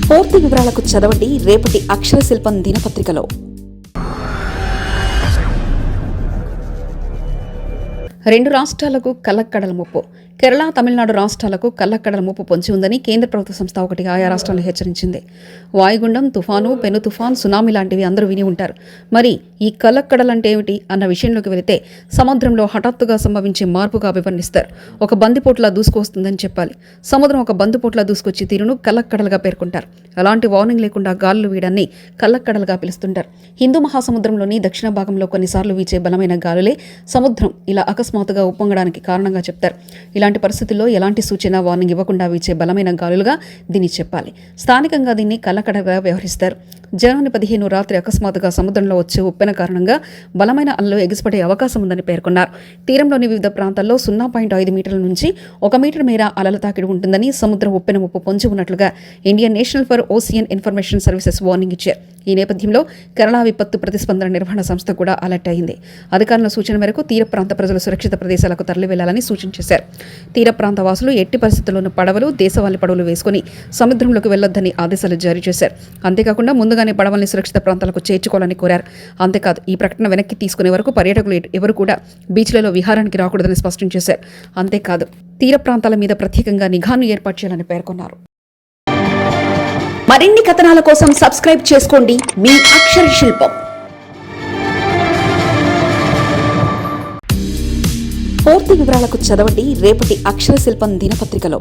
పూర్తి వివరాలకు చదవండి రేపటి అక్షర శిల్పం దినపత్రికలో. రెండు రాష్ట్రాలకు కళ్ళక్కడల ముప్పు. కేరళ, తమిళనాడు రాష్ట్రాలకు కళ్ళక్కడల ముప్పు పొంచి ఉందని కేంద్ర ప్రభుత్వ సంస్థ ఒకటి ఆయా రాష్ట్రాలను హెచ్చరించింది. వాయుగుండం, తుఫాను, పెను తుఫాన్, సునామీ లాంటివి అందరూ విని ఉంటారు. మరి ఈ కళ్ళక్కడలంటే ఏమిటి అన్న విషయంలోకి వెళితే సముద్రంలో హఠాత్తుగా సంభవించే మార్పుగా వివరణిస్తారు. ఒక బందిపోట్లా దూసుకొస్తుందని చెప్పాలి. సముద్రం ఒక బందిపోట్లా దూసుకొచ్చి తీరును కళ్ళక్కడలుగా పేర్కొంటారు. ఎలాంటి వార్నింగ్ లేకుండా గాలులు వీయడాన్ని కళ్ళక్కడలుగా పిలుస్తుంటారు. హిందూ మహాసముద్రంలోని దక్షిణ భాగంలో కొన్నిసార్లు వీచే బలమైన గాలులే సముద్రం ఇలా అకస్మాత్తుగా ఉప్పొంగడానికి కారణంగా చెప్తారు. ఇలాంటి పరిస్థితుల్లో ఎలాంటి సూచన, వార్నింగ్ ఇవ్వకుండా వీచే బలమైన గాలులుగా దీన్ని చెప్పాలి. స్థానికంగా దీన్ని కళ్ళకడగా వ్యవహరిస్తారు. జనవరి 15 రాత్రి అకస్మాత్తుగా సముద్రంలో వచ్చే ఉప్పెన కారణంగా బలమైన అలలు ఎగిసిపడే అవకాశం ఉందని పేర్కొన్నారు. తీరంలోని వివిధ ప్రాంతాల్లో 0.5 మీటర్ల నుంచి 1 మీటర్ మేర అలల తాకిడి ఉంటుందని, సముద్రం ఉప్పెన ముప్పు పొంచి ఉన్నట్లుగా Indian national for ocean information services warning ఇచ్చారు. ఈ నేపథ్యంలో కేరళ విపత్తు ప్రతిస్పందన నిర్వహణ సంస్థ కూడా అలర్ట్ అయింది. అధికారుల సూచన మేరకు తీర ప్రాంత ప్రజలు సురక్షిత ప్రదేశాలకు తరలి వెళ్లాలని సూచించారు. తీర ప్రాంత వాసులు ఎట్టి పరిస్థితుల్లోనూ పడవలు, దేశవాళీ పడవలు వేసుకుని సముద్రంలోకి వెళ్లొద్దని ఆదేశాలు జారీ చేశారు. అంతేకాకుండా ముందుగానే పడవల్ని సురక్షిత ప్రాంతాలకు చేర్చుకోవాలని కోరారు. అంతేకాదు, ఈ ప్రకటన వెనక్కి తీసుకునే వరకు పర్యాటకులు ఎవరు కూడా బీచ్లలో విహారానికి రాకూడదని స్పష్టం చేశారు. అంతేకాదు, తీర ప్రాంతాల మీద ప్రత్యేకంగా నిఘాను ఏర్పాటు చేయాలని పేర్కొన్నారు. మరిన్ని కథనాల కోసం సబ్స్క్రైబ్ చేసుకోండి మీ అక్షర శిల్పం. పూర్తి వివరాలకు చదవండి రేపటి అక్షర శిల్పం దినపత్రికలో.